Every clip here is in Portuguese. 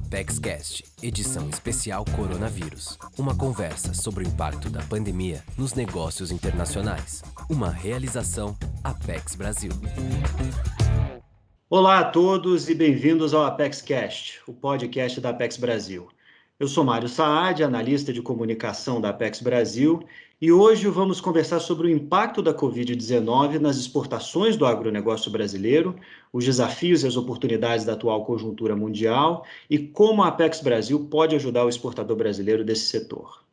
ApexCast, edição especial Coronavírus. Uma conversa sobre o impacto da pandemia nos negócios internacionais. Uma realização Apex Brasil. Olá a todos e bem-vindos ao ApexCast, o podcast da Apex Brasil. Eu sou Mário Saad, analista de comunicação da Apex Brasil, e hoje vamos conversar sobre o impacto da Covid-19 nas exportações do agronegócio brasileiro, os desafios e as oportunidades da atual conjuntura mundial e como a Apex Brasil pode ajudar o exportador brasileiro desse setor.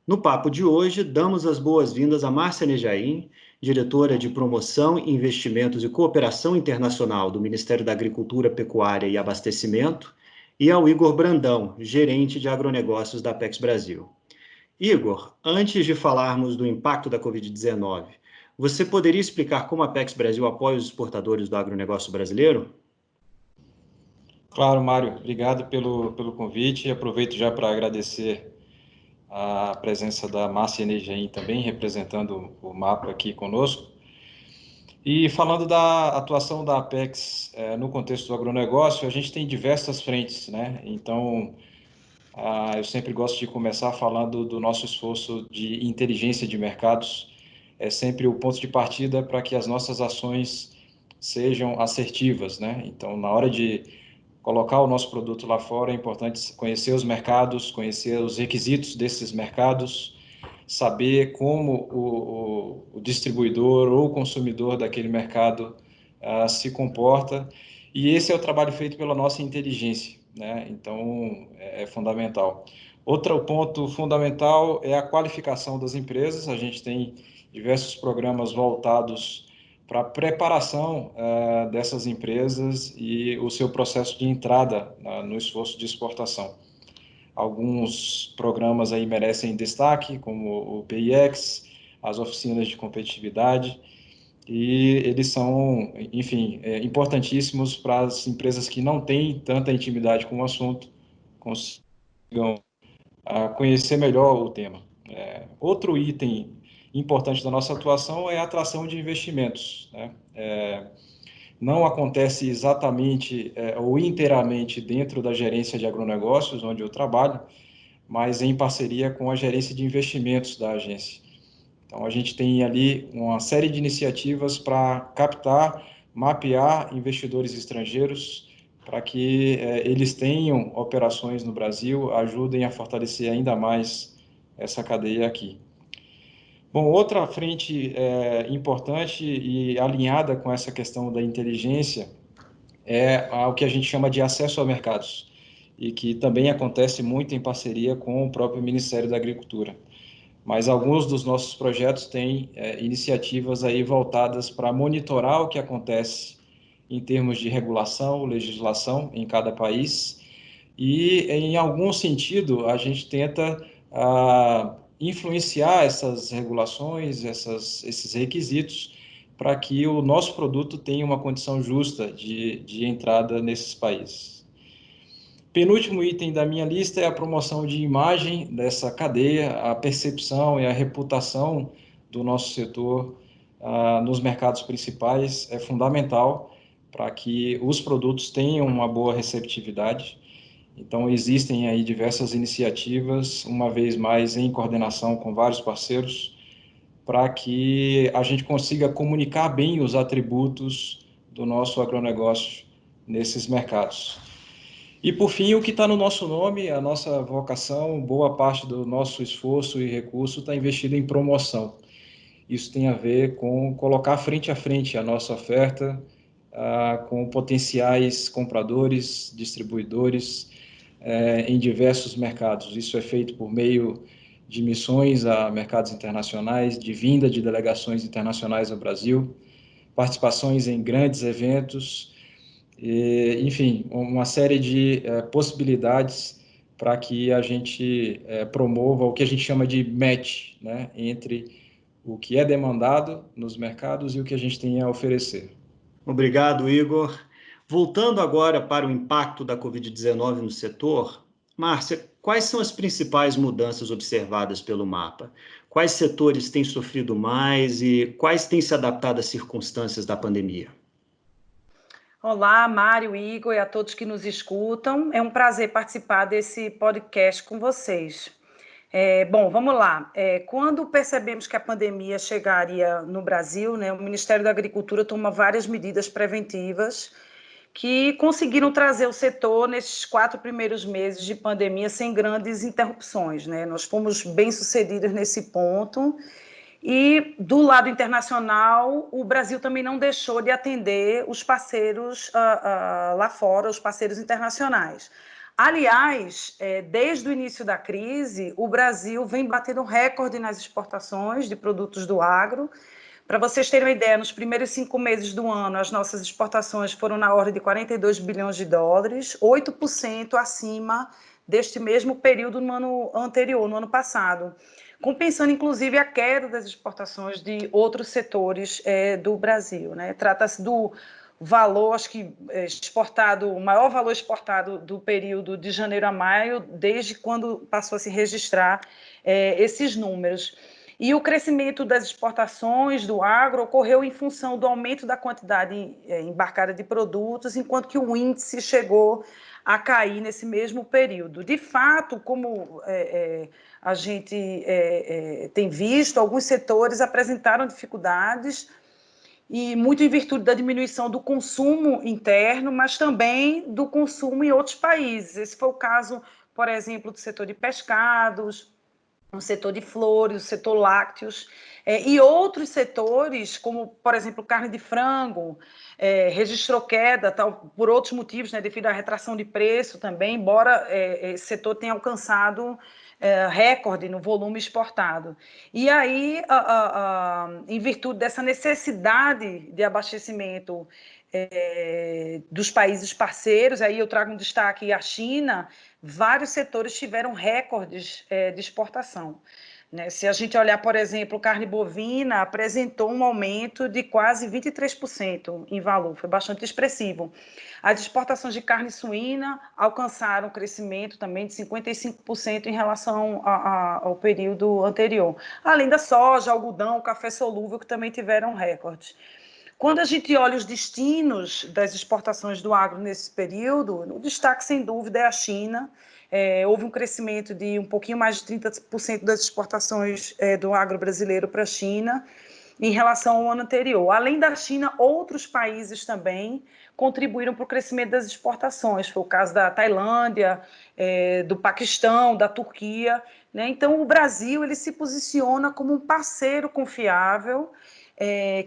No papo de hoje, damos as boas-vindas a Márcia Nejaim, diretora de Promoção, Investimentos e Cooperação Internacional do Ministério da Agricultura, Pecuária e Abastecimento, e ao Igor Brandão, gerente de agronegócios da Apex Brasil. Igor, antes de falarmos do impacto da Covid-19, você poderia explicar como a Apex Brasil apoia os exportadores do agronegócio brasileiro? Claro, Mário, obrigado pelo convite e aproveito já para agradecer a presença da Márcia Nejaim também, representando o MAPA aqui conosco. E falando da atuação da Apex no contexto do agronegócio, a gente tem diversas frentes, né? Então, eu sempre gosto de começar falando do nosso esforço de inteligência de mercados. É sempre o ponto de partida para que as nossas ações sejam assertivas, né? Então, na hora de colocar o nosso produto lá fora, é importante conhecer os mercados, conhecer os requisitos desses mercados, saber como o distribuidor ou o consumidor daquele mercado se comporta. E esse é o trabalho feito pela nossa inteligência, né? Então, é fundamental. Outro ponto fundamental é a qualificação das empresas. A gente tem diversos programas voltados para a preparação dessas empresas e o seu processo de entrada no esforço de exportação. Alguns programas aí merecem destaque, como o PIEX, as oficinas de competitividade, e eles são, enfim, importantíssimos para as empresas que não têm tanta intimidade com o assunto, consigam conhecer melhor o tema. Outro item importante da nossa atuação é a atração de investimentos, né? Não acontece exatamente ou inteiramente dentro da gerência de agronegócios, onde eu trabalho, mas em parceria com a gerência de investimentos da agência. Então, a gente tem ali uma série de iniciativas para captar, mapear investidores estrangeiros, para que eles tenham operações no Brasil, ajudem a fortalecer ainda mais essa cadeia aqui. Bom, outra frente importante e alinhada com essa questão da inteligência é o que a gente chama de acesso a mercados, e que também acontece muito em parceria com o próprio Ministério da Agricultura. Mas alguns dos nossos projetos têm iniciativas aí voltadas para monitorar o que acontece em termos de regulação, legislação em cada país, e em algum sentido a gente tenta influenciar essas regulações, esses requisitos, para que o nosso produto tenha uma condição justa de entrada nesses países. Penúltimo item da minha lista é a promoção de imagem dessa cadeia, a percepção e a reputação do nosso setor nos mercados principais é fundamental para que os produtos tenham uma boa receptividade. Então, existem aí diversas iniciativas, uma vez mais em coordenação com vários parceiros, para que a gente consiga comunicar bem os atributos do nosso agronegócio nesses mercados. E, por fim, o que está no nosso nome, a nossa vocação, boa parte do nosso esforço e recurso está investido em promoção. Isso tem a ver com colocar frente a frente a nossa oferta com potenciais compradores, distribuidores, em diversos mercados. Isso é feito por meio de missões a mercados internacionais, de vinda de delegações internacionais ao Brasil, participações em grandes eventos, enfim, uma série de possibilidades para que a gente promova o que a gente chama de match, né, entre o que é demandado nos mercados e o que a gente tem a oferecer. Obrigado, Igor. Voltando agora para o impacto da Covid-19 no setor, Márcia, quais são as principais mudanças observadas pelo MAPA? Quais setores têm sofrido mais e quais têm se adaptado às circunstâncias da pandemia? Olá, Mário, Igor e a todos que nos escutam. É um prazer participar desse podcast com vocês. Bom, vamos lá. Quando percebemos que a pandemia chegaria no Brasil, né, o Ministério da Agricultura toma várias medidas preventivas que conseguiram trazer o setor nesses 4 primeiros meses de pandemia sem grandes interrupções, né? Nós fomos bem-sucedidos nesse ponto. E, do lado internacional, o Brasil também não deixou de atender os parceiros lá fora, os parceiros internacionais. Aliás, desde o início da crise, o Brasil vem batendo recorde nas exportações de produtos do agro. Para vocês terem uma ideia, nos primeiros 5 meses do ano, as nossas exportações foram na ordem de 42 bilhões de dólares, 8% acima deste mesmo período no ano anterior, no ano passado, compensando, inclusive, a queda das exportações de outros setores do Brasil, né? Trata-se do valor, acho que exportado, o maior valor exportado do período de janeiro a maio, desde quando passou a se registrar esses números. E o crescimento das exportações do agro ocorreu em função do aumento da quantidade embarcada de produtos, enquanto que o índice chegou a cair nesse mesmo período. De fato, como a gente tem visto, alguns setores apresentaram dificuldades, e muito em virtude da diminuição do consumo interno, mas também do consumo em outros países. Esse foi o caso, por exemplo, do setor de pescados, no setor de flores, o setor lácteos, e outros setores, como, por exemplo, carne de frango, registrou queda por outros motivos, né, devido à retração de preço também, embora esse setor tenha alcançado recorde no volume exportado. E aí, em virtude dessa necessidade de abastecimento dos países parceiros, aí eu trago um destaque a China, vários setores tiveram recordes de exportação. Né? Se a gente olhar, por exemplo, carne bovina, apresentou um aumento de quase 23% em valor, foi bastante expressivo. As exportações de carne suína alcançaram um crescimento também de 55% em relação ao período anterior, além da soja, algodão, café solúvel, que também tiveram recordes. Quando a gente olha os destinos das exportações do agro nesse período, o destaque, sem dúvida, é a China. Houve um crescimento de um pouquinho mais de 30% das exportações do agro brasileiro para a China em relação ao ano anterior. Além da China, outros países também contribuíram para o crescimento das exportações. Foi o caso da Tailândia, do Paquistão, da Turquia, né? Então, o Brasil ele se posiciona como um parceiro confiável,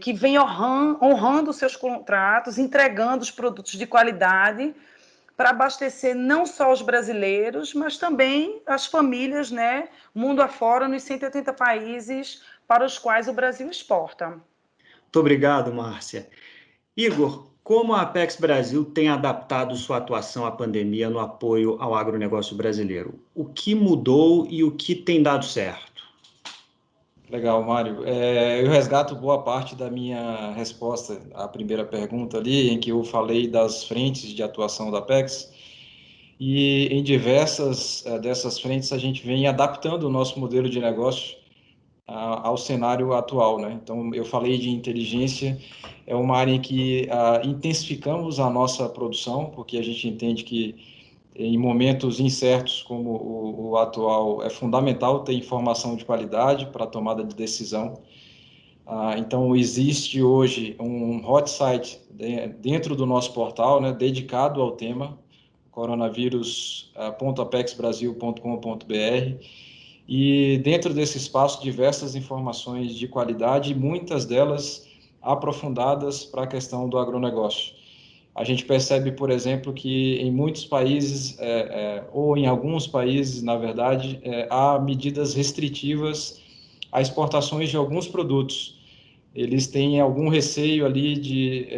que vem honrando os seus contratos, entregando os produtos de qualidade para abastecer não só os brasileiros, mas também as famílias, né, mundo afora, nos 180 países para os quais o Brasil exporta. Muito obrigado, Márcia. Igor, como a Apex Brasil tem adaptado sua atuação à pandemia no apoio ao agronegócio brasileiro? O que mudou e o que tem dado certo? Legal, Mário. Eu resgato boa parte da minha resposta à primeira pergunta ali, em que eu falei das frentes de atuação da Apex, e em diversas dessas frentes a gente vem adaptando o nosso modelo de negócio ao cenário atual, né? Então, eu falei de inteligência, é uma área em que intensificamos a nossa produção, porque a gente entende que em momentos incertos como o atual, é fundamental ter informação de qualidade para a tomada de decisão. Então, existe hoje um hot site dentro do nosso portal, né, dedicado ao tema, coronavírus.apexbrasil.com.br, e dentro desse espaço, diversas informações de qualidade, muitas delas aprofundadas para a questão do agronegócio. A gente percebe, por exemplo, que em muitos países, ou em alguns países, na verdade, há medidas restritivas a exportações de alguns produtos. Eles têm algum receio ali de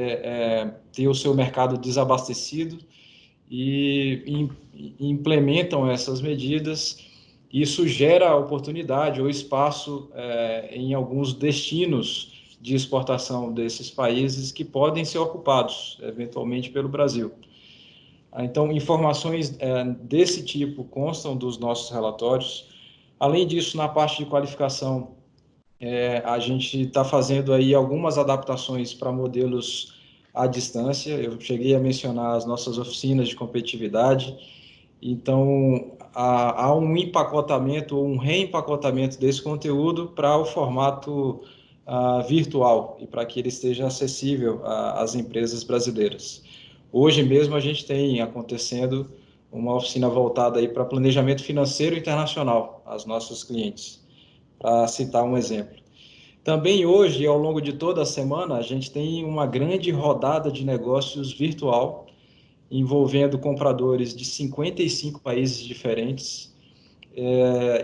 ter o seu mercado desabastecido e implementam essas medidas. Isso gera oportunidade ou espaço em alguns destinos de exportação desses países que podem ser ocupados, eventualmente, pelo Brasil. Então, informações desse tipo constam dos nossos relatórios. Além disso, na parte de qualificação, a gente está fazendo aí algumas adaptações para modelos à distância. Eu cheguei a mencionar as nossas oficinas de competitividade. Então, há um empacotamento ou um reempacotamento desse conteúdo para o formato virtual e para que ele esteja acessível às empresas brasileiras. Hoje mesmo a gente tem acontecendo uma oficina voltada aí para planejamento financeiro internacional aos nossos clientes, para citar um exemplo. Também hoje, ao longo de toda a semana, a gente tem uma grande rodada de negócios virtual, envolvendo compradores de 55 países diferentes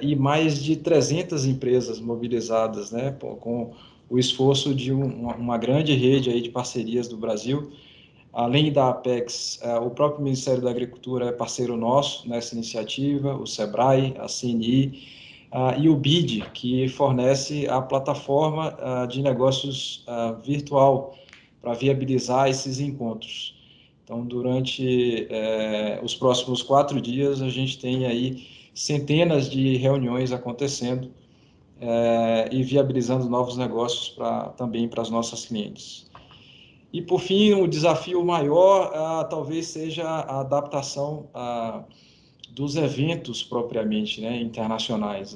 e mais de 300 empresas mobilizadas, né, com o esforço de uma grande rede aí de parcerias do Brasil. Além da Apex, o próprio Ministério da Agricultura é parceiro nosso nessa iniciativa, o SEBRAE, a CNI e o BID, que fornece a plataforma de negócios virtual para viabilizar esses encontros. Então, durante os próximos 4 dias, a gente tem aí centenas de reuniões acontecendo e viabilizando novos negócios também para as nossas clientes. E, por fim, o desafio maior talvez seja a adaptação dos eventos propriamente, né, internacionais.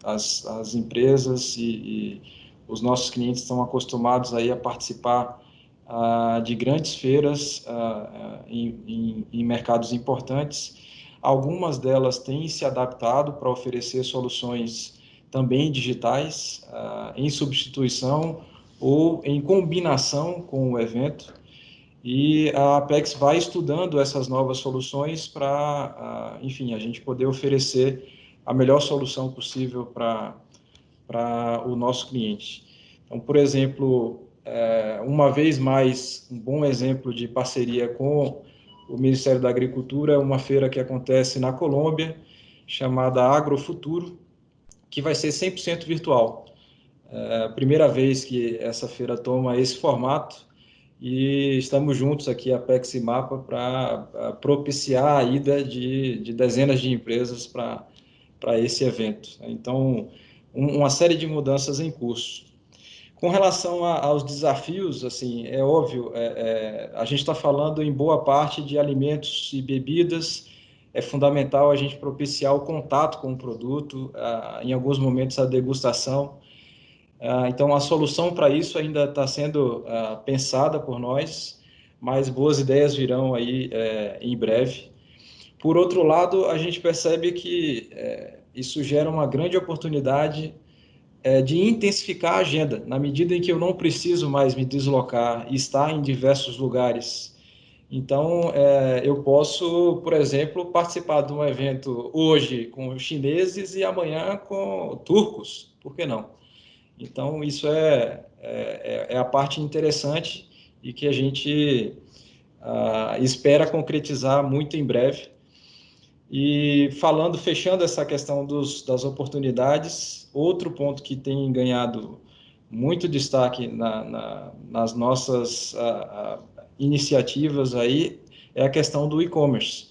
As empresas e os nossos clientes estão acostumados aí a participar de grandes feiras em mercados importantes. Algumas delas têm se adaptado para oferecer soluções também digitais, em substituição ou em combinação com o evento, e a Apex vai estudando essas novas soluções para, enfim, a gente poder oferecer a melhor solução possível para o nosso cliente. Então, por exemplo, uma vez mais, um bom exemplo de parceria com o Ministério da Agricultura é uma feira que acontece na Colômbia, chamada Agrofuturo, que vai ser 100% virtual. É a primeira vez que essa feira toma esse formato e estamos juntos aqui, Apex e Mapa, para propiciar a ida de dezenas de empresas para esse evento. Então, uma série de mudanças em curso. Com relação aos desafios, assim, é óbvio, a gente está falando em boa parte de alimentos e bebidas. É fundamental a gente propiciar o contato com o produto, em alguns momentos a degustação. Então, a solução para isso ainda está sendo pensada por nós, mas boas ideias virão aí em breve. Por outro lado, a gente percebe que isso gera uma grande oportunidade de intensificar a agenda, na medida em que eu não preciso mais me deslocar e estar em diversos lugares. Então, eu posso, por exemplo, participar de um evento hoje com chineses e amanhã com turcos, por que não? Então, isso é a parte interessante e que a gente espera concretizar muito em breve. E fechando essa questão das oportunidades, outro ponto que tem ganhado muito destaque nas nossas iniciativas aí é a questão do e-commerce.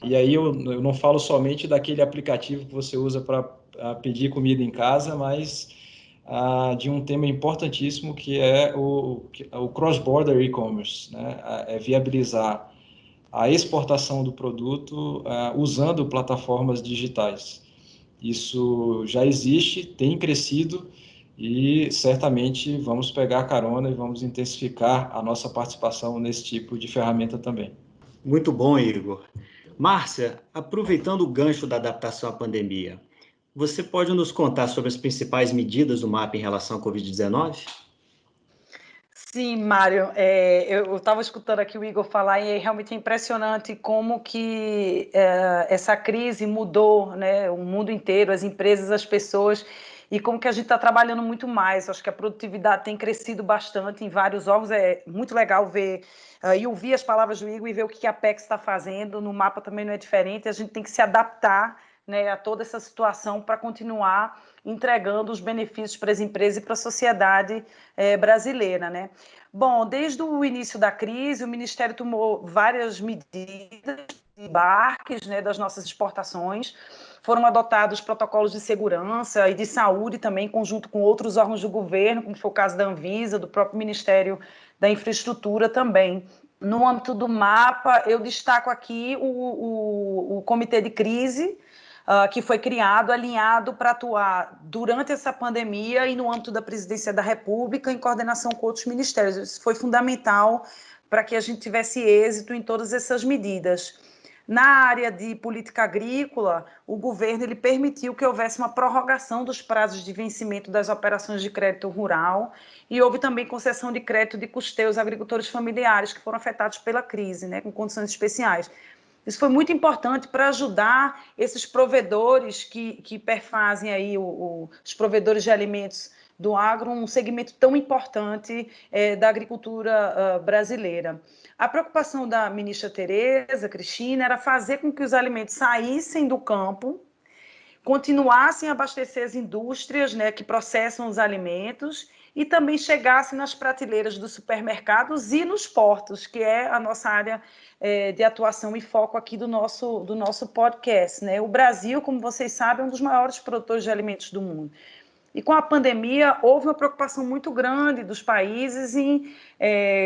E aí eu não falo somente daquele aplicativo que você usa para pedir comida em casa, mas de um tema importantíssimo que é o cross-border e-commerce, né? É viabilizar a exportação do produto usando plataformas digitais. Isso já existe, tem crescido e certamente vamos pegar a carona e vamos intensificar a nossa participação nesse tipo de ferramenta também. Muito bom, Igor. Márcia, aproveitando o gancho da adaptação à pandemia, você pode nos contar sobre as principais medidas do MAP em relação à Covid-19? Sim, Mário, eu estava escutando aqui o Igor falar e é realmente impressionante como que essa crise mudou, né, o mundo inteiro, as empresas, as pessoas, e como que a gente está trabalhando muito mais. Acho que a produtividade tem crescido bastante em vários órgãos. É muito legal ver e ouvir as palavras do Igor e ver o que a Apex está fazendo. No mapa também não é diferente, a gente tem que se adaptar, né, a toda essa situação para continuar entregando os benefícios para as empresas e para a sociedade brasileira, né? Bom, desde o início da crise, o Ministério tomou várias medidas de embarques, né, das nossas exportações. foram adotados protocolos de segurança e de saúde também, em conjunto com outros órgãos do governo, como foi o caso da Anvisa, do próprio Ministério da Infraestrutura também. No âmbito do MAPA, eu destaco aqui o Comitê de Crise, que foi criado, alinhado para atuar durante essa pandemia e no âmbito da Presidência da República, em coordenação com outros ministérios. Isso foi fundamental para que a gente tivesse êxito em todas essas medidas. Na área de política agrícola, o governo ele permitiu que houvesse uma prorrogação dos prazos de vencimento das operações de crédito rural e houve também concessão de crédito de custeio aos agricultores familiares que foram afetados pela crise, né, com condições especiais. Isso foi muito importante para ajudar esses provedores que perfazem aí os provedores de alimentos do agro, um segmento tão importante da agricultura brasileira. A preocupação da ministra Tereza Cristina era fazer com que os alimentos saíssem do campo, continuassem a abastecer as indústrias, né, que processam os alimentos e também chegassem nas prateleiras dos supermercados e nos portos, que é a nossa área de atuação e foco aqui do nosso podcast, né? O Brasil, como vocês sabem, é um dos maiores produtores de alimentos do mundo. E com a pandemia, houve uma preocupação muito grande dos países em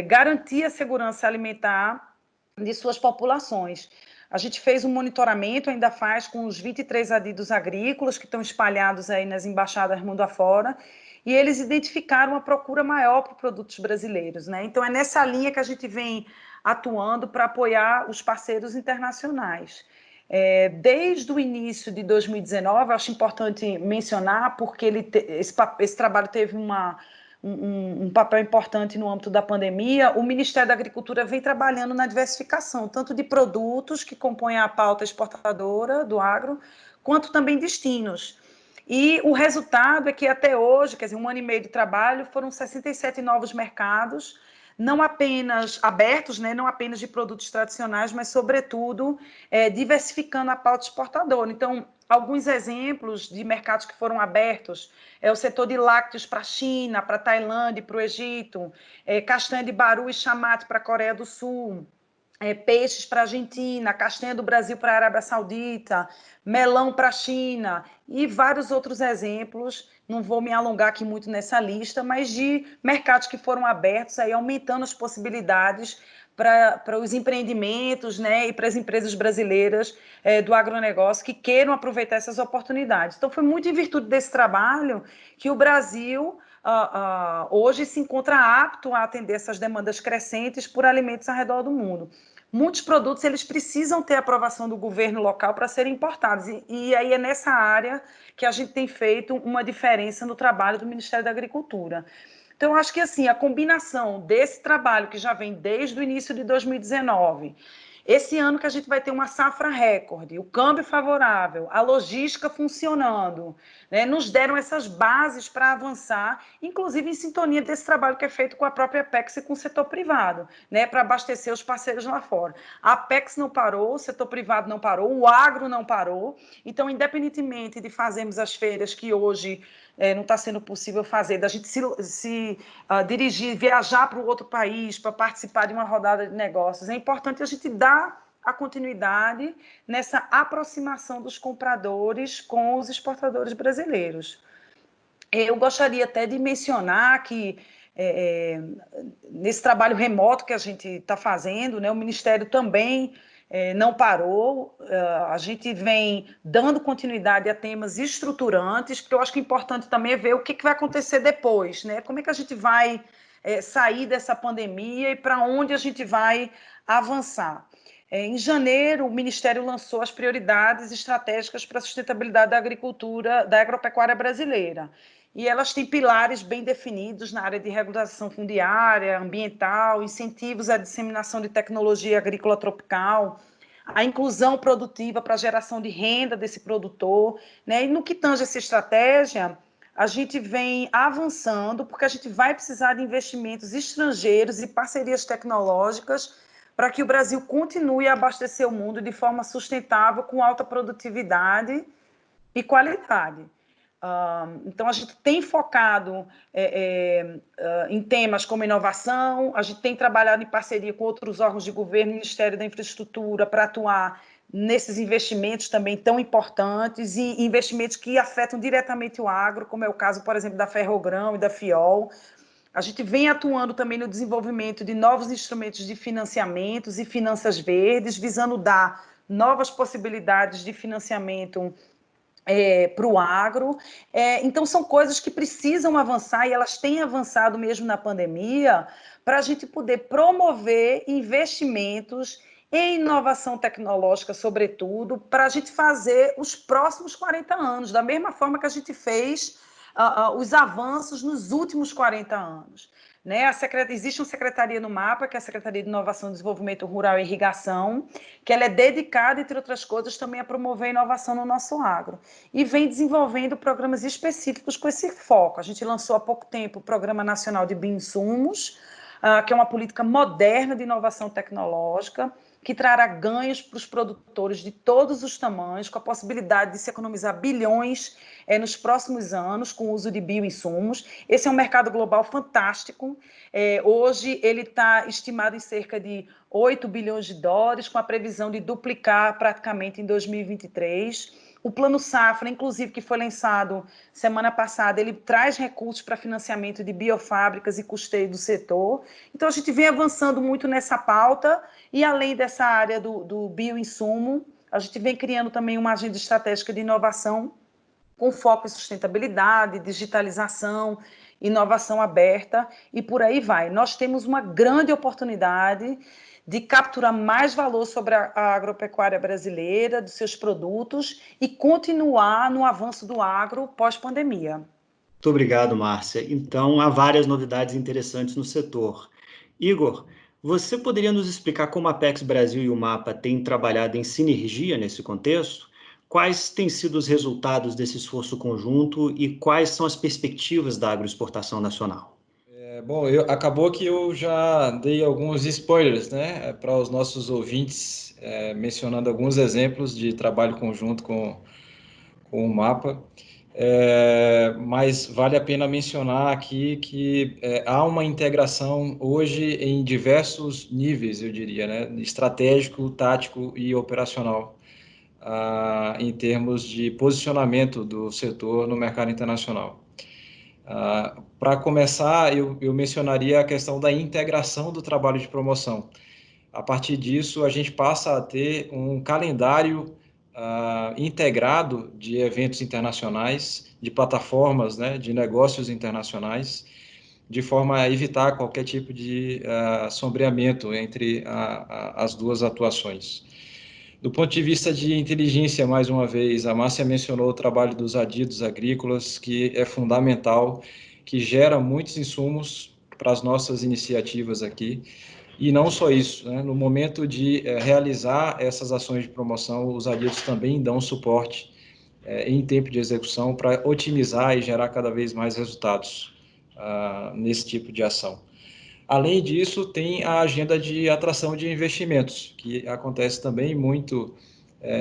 garantir a segurança alimentar de suas populações. A gente fez um monitoramento, ainda faz, com os 23 adidos agrícolas que estão espalhados aí nas embaixadas mundo afora, e eles identificaram uma procura maior por produtos brasileiros, né? Então, é nessa linha que a gente vem atuando para apoiar os parceiros internacionais. Desde o início de 2019, eu acho importante mencionar, porque esse trabalho teve um papel importante no âmbito da pandemia, o Ministério da Agricultura vem trabalhando na diversificação, tanto de produtos que compõem a pauta exportadora do agro, quanto também destinos. E o resultado é que até hoje, quer dizer, 1 ano e meio de trabalho, foram 67 novos mercados, não apenas abertos, né, não apenas de produtos tradicionais, mas, sobretudo, diversificando a pauta exportadora. Então, alguns exemplos de mercados que foram abertos é o setor de lácteos para a China, para a Tailândia e para o Egito, castanha de baru e chamate para a Coreia do Sul, peixes para a Argentina, castanha do Brasil para a Arábia Saudita, melão para a China e vários outros exemplos. Não vou me alongar aqui muito nessa lista, mas de mercados que foram abertos, aí aumentando as possibilidades para os empreendimentos, né, e para as empresas brasileiras do agronegócio que queiram aproveitar essas oportunidades. Então, foi muito em virtude desse trabalho que o Brasil hoje se encontra apto a atender essas demandas crescentes por alimentos ao redor do mundo. Muitos produtos eles precisam ter aprovação do governo local para serem importados, e aí é nessa área que a gente tem feito uma diferença no trabalho do Ministério da Agricultura. Então, eu acho que assim, a combinação desse trabalho que já vem desde o início de 2019, esse ano que a gente vai ter uma safra recorde, o câmbio favorável, a logística funcionando, né, nos deram essas bases para avançar, inclusive em sintonia desse trabalho que é feito com a própria Apex e com o setor privado, né, para abastecer os parceiros lá fora. A Apex não parou, o setor privado não parou, o agro não parou. Então, independentemente de fazermos as feiras que hoje não está sendo possível fazer, da gente se dirigir, viajar para o outro país para participar de uma rodada de negócios, é importante a gente dar a continuidade nessa aproximação dos compradores com os exportadores brasileiros. Eu gostaria até de mencionar que nesse trabalho remoto que a gente está fazendo, né, o Ministério também não parou, a gente vem dando continuidade a temas estruturantes, porque eu acho que é importante também é ver o que vai acontecer depois, né? Como é que a gente vai sair dessa pandemia e para onde a gente vai avançar. Em janeiro, o Ministério lançou as prioridades estratégicas para a sustentabilidade da agricultura, da agropecuária brasileira. E elas têm pilares bem definidos na área de regulação fundiária, ambiental, incentivos à disseminação de tecnologia agrícola tropical, a inclusão produtiva para a geração de renda desse produtor, né? E no que tange essa estratégia, a gente vem avançando, porque a gente vai precisar de investimentos estrangeiros e parcerias tecnológicas para que o Brasil continue a abastecer o mundo de forma sustentável, com alta produtividade e qualidade. Então, a gente tem focado em temas como inovação, a gente tem trabalhado em parceria com outros órgãos de governo, Ministério da Infraestrutura, para atuar nesses investimentos também tão importantes e investimentos que afetam diretamente o agro, como é o caso, por exemplo, da Ferrogrão e da Fiol. A gente vem atuando também no desenvolvimento de novos instrumentos de financiamentos e finanças verdes, visando dar novas possibilidades de financiamento para o agro. Então, são coisas que precisam avançar, e elas têm avançado mesmo na pandemia, para a gente poder promover investimentos em inovação tecnológica, sobretudo, para a gente fazer os próximos 40 anos, da mesma forma que a gente fez os avanços nos últimos 40 anos. Né? Existe uma secretaria no MAPA, que é a Secretaria de Inovação, Desenvolvimento Rural e Irrigação, que ela é dedicada, entre outras coisas, também a promover a inovação no nosso agro. E vem desenvolvendo programas específicos com esse foco. A gente lançou há pouco tempo o Programa Nacional de Bioinsumos, que é uma política moderna de inovação tecnológica, que trará ganhos para os produtores de todos os tamanhos, com a possibilidade de se economizar bilhões nos próximos anos com o uso de bioinsumos. Esse é um mercado global fantástico. Hoje ele está estimado em cerca de 8 bilhões de dólares, com a previsão de duplicar praticamente em 2023. O Plano Safra, inclusive, que foi lançado semana passada, ele traz recursos para financiamento de biofábricas e custeio do setor. Então, a gente vem avançando muito nessa pauta, e além dessa área do bioinsumo, a gente vem criando também uma agenda estratégica de inovação com foco em sustentabilidade, digitalização, inovação aberta, e por aí vai. Nós temos uma grande oportunidade de capturar mais valor sobre a agropecuária brasileira, dos seus produtos, e continuar no avanço do agro pós-pandemia. Muito obrigado, Márcia. Então, há várias novidades interessantes no setor. Igor, você poderia nos explicar como a Apex Brasil e o MAPA têm trabalhado em sinergia nesse contexto? Quais têm sido os resultados desse esforço conjunto e quais são as perspectivas da agroexportação nacional? Bom, acabou que eu já dei alguns spoilers, né, para os nossos ouvintes, mencionando alguns exemplos de trabalho conjunto com o MAPA, mas vale a pena mencionar aqui que há uma integração hoje em diversos níveis, eu diria, né, estratégico, tático e operacional, em termos de posicionamento do setor no mercado internacional. Para começar, eu mencionaria a questão da integração do trabalho de promoção. A partir disso, a gente passa a ter um calendário integrado de eventos internacionais, de plataformas, né, de negócios internacionais, de forma a evitar qualquer tipo de sombreamento entre as duas atuações. Do ponto de vista de inteligência, mais uma vez, a Márcia mencionou o trabalho dos adidos agrícolas, que é fundamental, que gera muitos insumos para as nossas iniciativas aqui. E não só isso, né? No momento de realizar essas ações de promoção, os adidos também dão suporte em tempo de execução para otimizar e gerar cada vez mais resultados nesse tipo de ação. Além disso, tem a agenda de atração de investimentos, que acontece também muito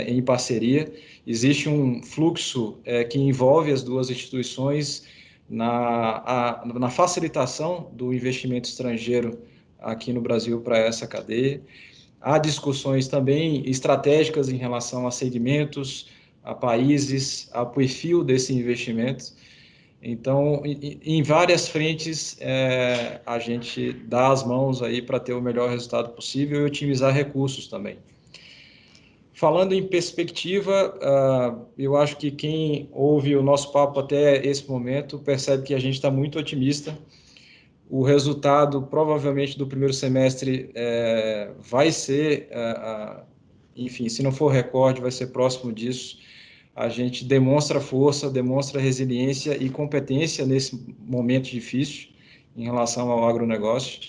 em parceria. Existe um fluxo que envolve as duas instituições na facilitação do investimento estrangeiro aqui no Brasil para essa cadeia. Há discussões também estratégicas em relação a segmentos, a países, ao perfil desse investimento. Então, em várias frentes, a gente dá as mãos aí para ter o melhor resultado possível e otimizar recursos também. Falando em perspectiva, eu acho que quem ouve o nosso papo até esse momento percebe que a gente está muito otimista. O resultado, provavelmente, do primeiro semestre vai ser, enfim, se não for recorde, vai ser próximo disso. A gente demonstra força, demonstra resiliência e competência nesse momento difícil em relação ao agronegócio.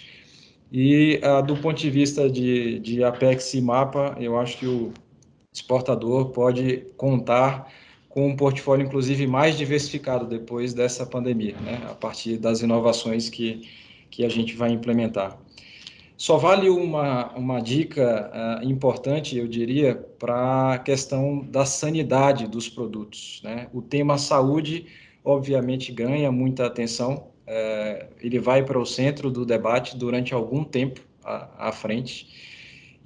E do ponto de vista de Apex e MAPA, eu acho que o exportador pode contar com um portfólio, inclusive, mais diversificado depois dessa pandemia, né? A partir das inovações que a gente vai implementar. Só vale uma dica importante, eu diria, para a questão da sanidade dos produtos, né? O tema saúde, obviamente, ganha muita atenção, ele vai para o centro do debate durante algum tempo à frente,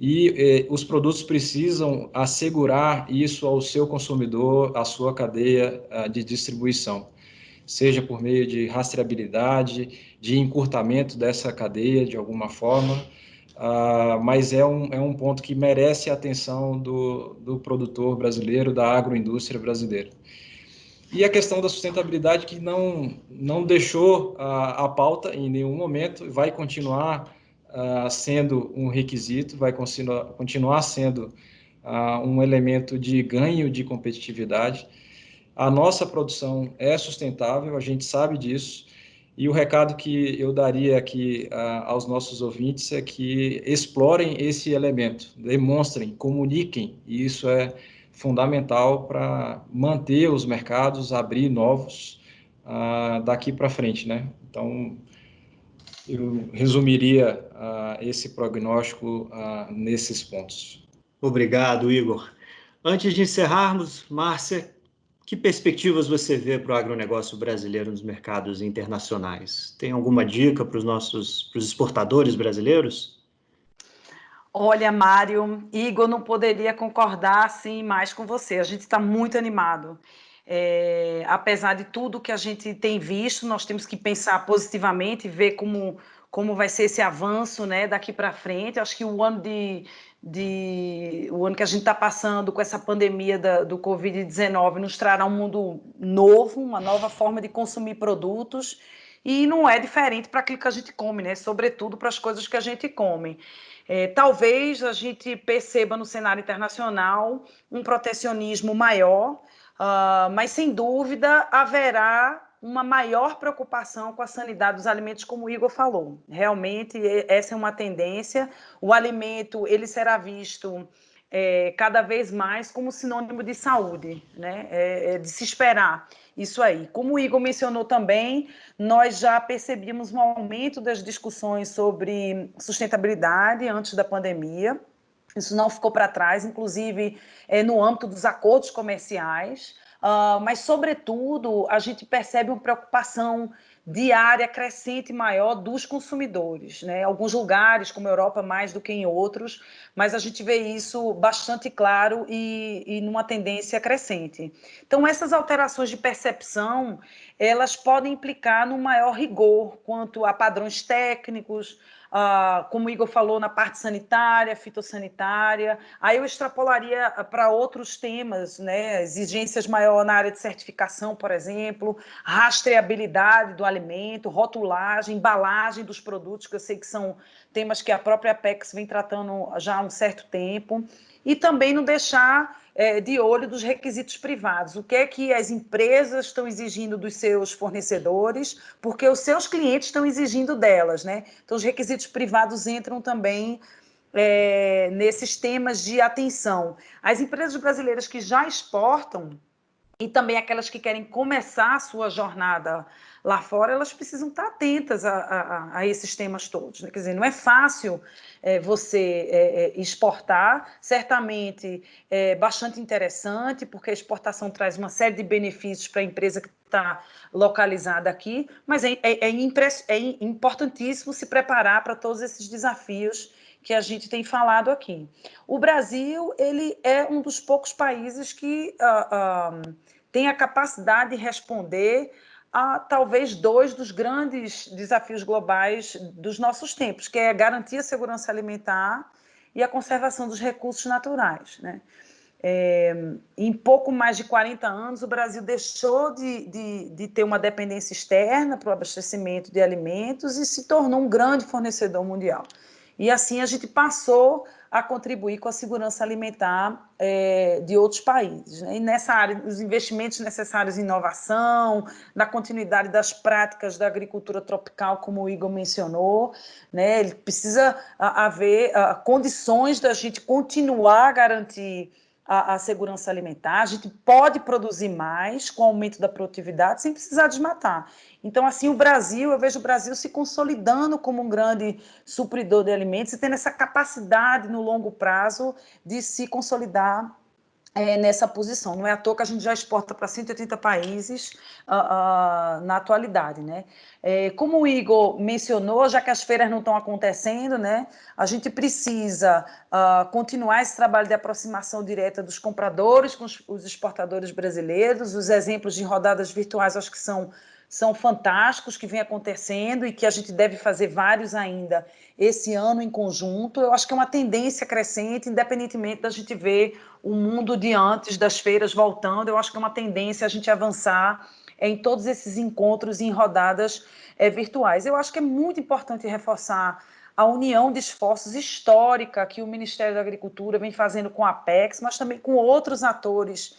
e os produtos precisam assegurar isso ao seu consumidor, à sua cadeia de distribuição, seja por meio de rastreabilidade, de encurtamento dessa cadeia de alguma forma, mas é um ponto que merece a atenção do produtor brasileiro, da agroindústria brasileira. E a questão da sustentabilidade, que não deixou a pauta em nenhum momento, vai continuar sendo um requisito, vai continuar sendo um elemento de ganho de competitividade. A nossa produção é sustentável, a gente sabe disso, e o recado que eu daria aqui aos nossos ouvintes é que explorem esse elemento, demonstrem, comuniquem, e isso é fundamental para manter os mercados, abrir novos daqui para frente, né? Então, eu resumiria esse prognóstico nesses pontos. Obrigado, Igor. Antes de encerrarmos, Márcia, que perspectivas você vê para o agronegócio brasileiro nos mercados internacionais? Tem alguma dica para os exportadores brasileiros? Olha, Mário, Igor, não poderia concordar assim mais com você. A gente está muito animado. Apesar de tudo que a gente tem visto, nós temos que pensar positivamente, ver como vai ser esse avanço, né, daqui para frente. Acho que o ano que a gente está passando com essa pandemia do Covid-19 nos trará um mundo novo, uma nova forma de consumir produtos, e não é diferente para aquilo que a gente come, né? Sobretudo para as coisas que a gente come. Talvez a gente perceba no cenário internacional um protecionismo maior, mas sem dúvida haverá uma maior preocupação com a sanidade dos alimentos, como o Igor falou. Realmente, essa é uma tendência. O alimento ele será visto cada vez mais como sinônimo de saúde, né? De se esperar isso aí. Como o Igor mencionou também, nós já percebíamos um aumento das discussões sobre sustentabilidade antes da pandemia. Isso não ficou para trás, inclusive no âmbito dos acordos comerciais, mas, sobretudo, a gente percebe uma preocupação diária crescente e maior dos consumidores, né? Alguns lugares, como a Europa, mais do que em outros, mas a gente vê isso bastante claro e numa tendência crescente. Então, essas alterações de percepção, elas podem implicar num maior rigor quanto a padrões técnicos, como o Igor falou, na parte sanitária, fitossanitária. Aí eu extrapolaria para outros temas, né? Exigências maior na área de certificação, por exemplo, rastreabilidade do alimento, rotulagem, embalagem dos produtos, que eu sei que são temas que a própria Apex vem tratando já há um certo tempo, e também não deixar de olho dos requisitos privados. O que é que as empresas estão exigindo dos seus fornecedores, porque os seus clientes estão exigindo delas, né? Então, os requisitos privados entram também nesses temas de atenção. As empresas brasileiras que já exportam, e também aquelas que querem começar a sua jornada lá fora, elas precisam estar atentas a esses temas todos, né? Quer dizer, não é fácil você exportar, certamente é bastante interessante, porque a exportação traz uma série de benefícios para a empresa que está localizada aqui, mas é importantíssimo se preparar para todos esses desafios que a gente tem falado aqui. O Brasil, ele é um dos poucos países que tem a capacidade de responder a talvez dois dos grandes desafios globais dos nossos tempos, que é garantir a segurança alimentar e a conservação dos recursos naturais, né? Em pouco mais de 40 anos, o Brasil deixou de ter uma dependência externa para o abastecimento de alimentos e se tornou um grande fornecedor mundial. E assim a gente passou a contribuir com a segurança alimentar de outros países, né? E nessa área, os investimentos necessários em inovação, na continuidade das práticas da agricultura tropical, como o Igor mencionou, né? Ele precisa haver condições da gente continuar a garantir a segurança alimentar. A gente pode produzir mais com o aumento da produtividade sem precisar desmatar. Então, assim, eu vejo o Brasil se consolidando como um grande supridor de alimentos e tendo essa capacidade no longo prazo de se consolidar nessa posição. Não é à toa que a gente já exporta para 180 países na atualidade, né? Como o Igor mencionou, já que as feiras não estão acontecendo, né, a gente precisa continuar esse trabalho de aproximação direta dos compradores com os exportadores brasileiros. Os exemplos de rodadas virtuais acho que são fantásticos, que vem acontecendo e que a gente deve fazer vários ainda esse ano em conjunto. Eu acho que é uma tendência crescente, independentemente da gente ver o mundo de antes das feiras voltando. Eu acho que é uma tendência a gente avançar em todos esses encontros em rodadas virtuais. Eu acho que é muito importante reforçar a união de esforços histórica que o Ministério da Agricultura vem fazendo com a Apex, mas também com outros atores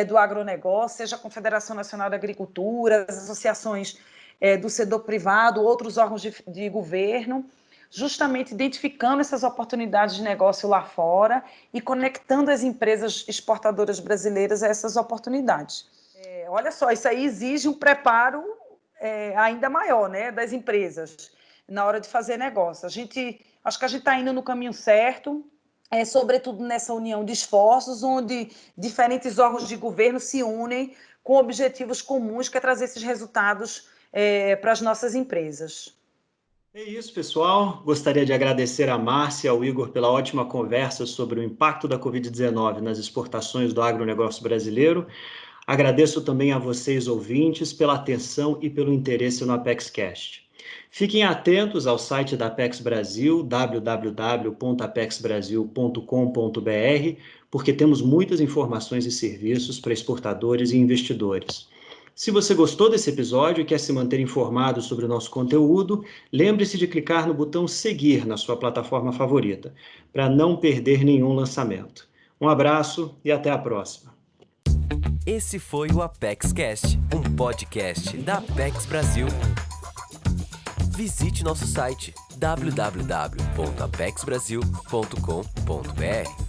do agronegócio, seja a Confederação Nacional da Agricultura, as associações do setor privado, outros órgãos de governo, justamente identificando essas oportunidades de negócio lá fora e conectando as empresas exportadoras brasileiras a essas oportunidades. Olha só, isso aí exige um preparo ainda maior, né, das empresas na hora de fazer negócio. Acho que a gente está indo no caminho certo, sobretudo nessa união de esforços, onde diferentes órgãos de governo se unem com objetivos comuns, que é trazer esses resultados para as nossas empresas. É isso, pessoal. Gostaria de agradecer a Márcia e ao Igor pela ótima conversa sobre o impacto da Covid-19 nas exportações do agronegócio brasileiro. Agradeço também a vocês, ouvintes, pela atenção e pelo interesse no ApexCast. Fiquem atentos ao site da Apex Brasil, www.apexbrasil.com.br, porque temos muitas informações e serviços para exportadores e investidores. Se você gostou desse episódio e quer se manter informado sobre o nosso conteúdo, lembre-se de clicar no botão seguir na sua plataforma favorita, para não perder nenhum lançamento. Um abraço e até a próxima. Esse foi o ApexCast, um podcast da Apex Brasil. Visite nosso site www.apexbrasil.com.br.